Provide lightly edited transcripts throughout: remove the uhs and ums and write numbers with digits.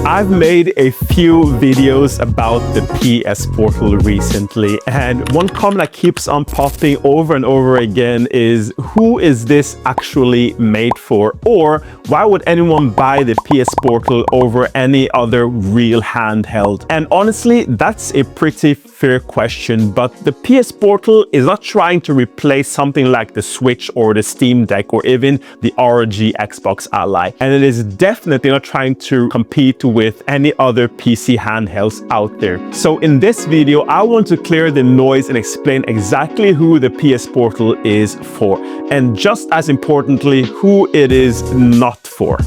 I've made a few videos about the PS Portal recently, and one comment that keeps on popping over and over again is, who is this actually made for? Or why would anyone buy the PS Portal over any other real handheld? And honestly, that's a pretty fair question, but the PS Portal is not trying to replace something like the Switch or the Steam Deck or even the ROG Xbox Ally. And it is definitely not trying to compete with any other PC handhelds out there. So in this video, I want to clear the noise and explain exactly who the PS Portal is for, and just as importantly, who it is not for.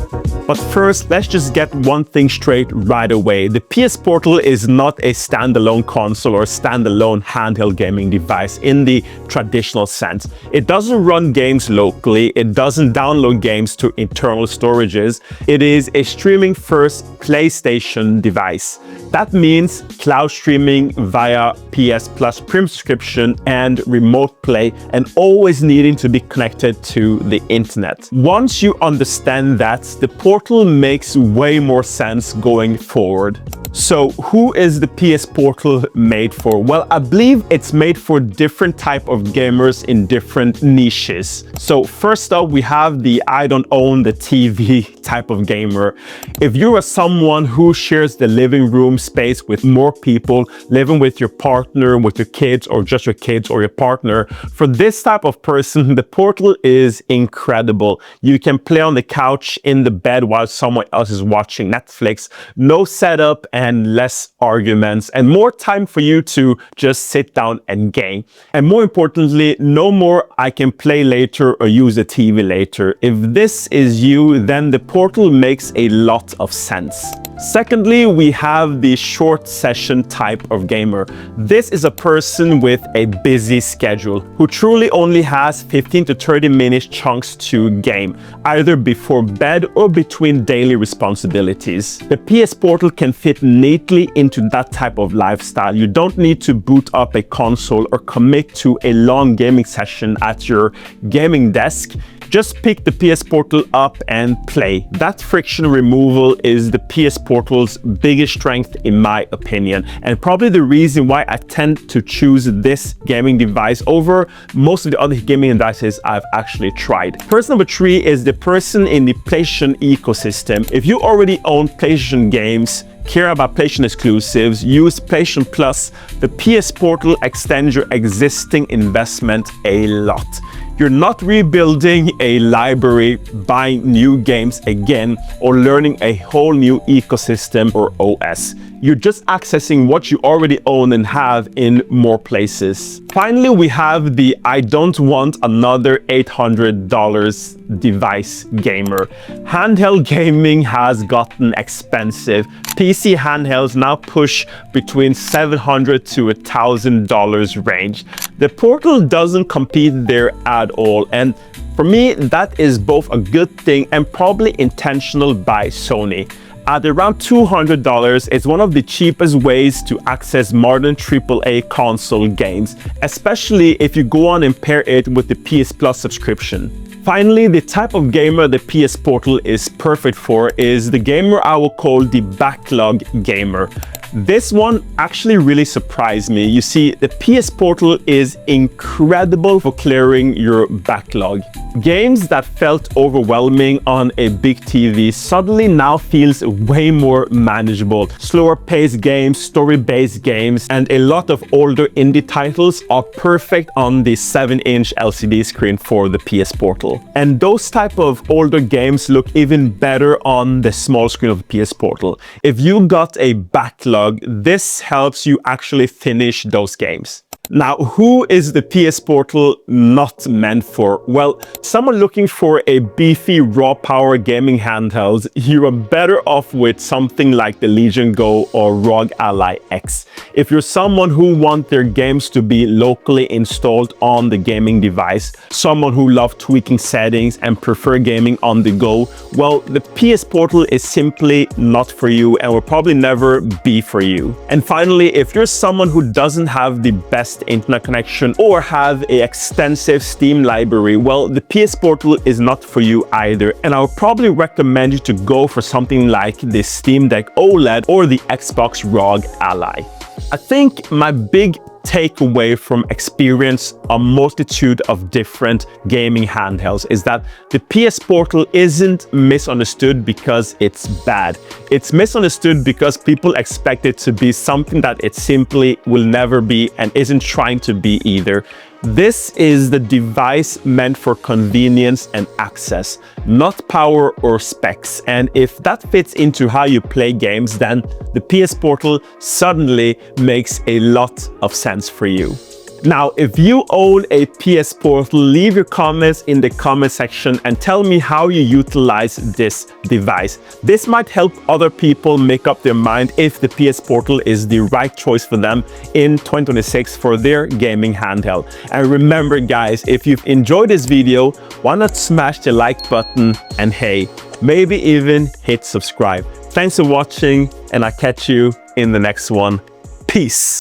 But first, let's just get one thing straight right away. The PS Portal is not a standalone console or standalone handheld gaming device in the traditional sense. It doesn't run games locally. It doesn't download games to internal storages. It is a streaming first PlayStation device. That means cloud streaming via PS Plus Premium subscription and remote play, and always needing to be connected to the internet. Once you understand that, the Portal makes way more sense going forward. So who is the PS Portal made for? Well, I believe it's made for different type of gamers in different niches. So first up, we have the I don't own the TV type of gamer. If you are someone who shares the living room space with more people, living with your partner, with your kids, or just your kids or your partner, for this type of person, the Portal is incredible. You can play on the couch in the bed while someone else is watching Netflix. No setup and less arguments, and more time for you to just sit down and game. And more importantly, no more I can play later or use the TV later. If this is you, then the Portal makes a lot of sense. Secondly, we have the short session type of gamer. This is a person with a busy schedule who truly only has 15 to 30 minute chunks to game, either before bed or between daily responsibilities. The PS Portal can fit neatly into that type of lifestyle. You don't need to boot up a console or commit to a long gaming session at your gaming desk. Just pick the PS Portal up and play. That friction removal is the PS Portal's biggest strength in my opinion, and probably the reason why I tend to choose this gaming device over most of the other gaming devices I've actually tried. Person number 3 is the person in the PlayStation ecosystem. If you already own PlayStation games, care about PlayStation exclusives, use PlayStation Plus, the PS Portal extends your existing investment a lot. You're not rebuilding a library, buying new games again, or learning a whole new ecosystem or OS. You're just accessing what you already own and have in more places. Finally, we have the I don't want another $800 device gamer. Handheld gaming has gotten expensive. PC handhelds now push between $700 to $1,000 range. The Portal doesn't compete there at all, and for me, that is both a good thing and probably intentional by Sony. At around $200, it's one of the cheapest ways to access modern AAA console games, especially if you go on and pair it with the PS Plus subscription. Finally, the type of gamer the PS Portal is perfect for is the gamer I will call the backlog gamer. This one actually really surprised me. You see, the PS Portal is incredible for clearing your backlog. Games that felt overwhelming on a big TV suddenly now feels way more manageable. Slower paced games, story-based games, and a lot of older indie titles are perfect on the 7-inch LCD screen for the PS Portal. And those type of older games look even better on the small screen of the PS Portal. If you got a backlog, this helps you actually finish those games. Now, who is the PS Portal not meant for? Well, someone looking for a beefy raw power gaming handheld, you are better off with something like the Legion Go or ROG Ally X. If you're someone who wants their games to be locally installed on the gaming device, someone who loves tweaking settings and prefer gaming on the go, well, the PS Portal is simply not for you and will probably never be for you. And finally, if you're someone who doesn't have the best fast internet connection or have an extensive Steam library, well, the PS Portal is not for you either. And I would probably recommend you to go for something like the Steam Deck OLED or the Xbox ROG Ally. I think my big takeaway from experience a multitude of different gaming handhelds is that the PS Portal isn't misunderstood because it's bad. It's misunderstood because people expect it to be something that it simply will never be and isn't trying to be either. This is the device meant for convenience and access, not power or specs. And if that fits into how you play games, then the PS Portal suddenly makes a lot of sense for you. Now, if you own a PS Portal, leave your comments in the comment section and tell me how you utilize this device. This might help other people make up their mind if the PS Portal is the right choice for them in 2026 for their gaming handheld. And remember guys, if you've enjoyed this video, why not smash the like button and hey, maybe even hit subscribe. Thanks for watching and I'll catch you in the next one. Peace.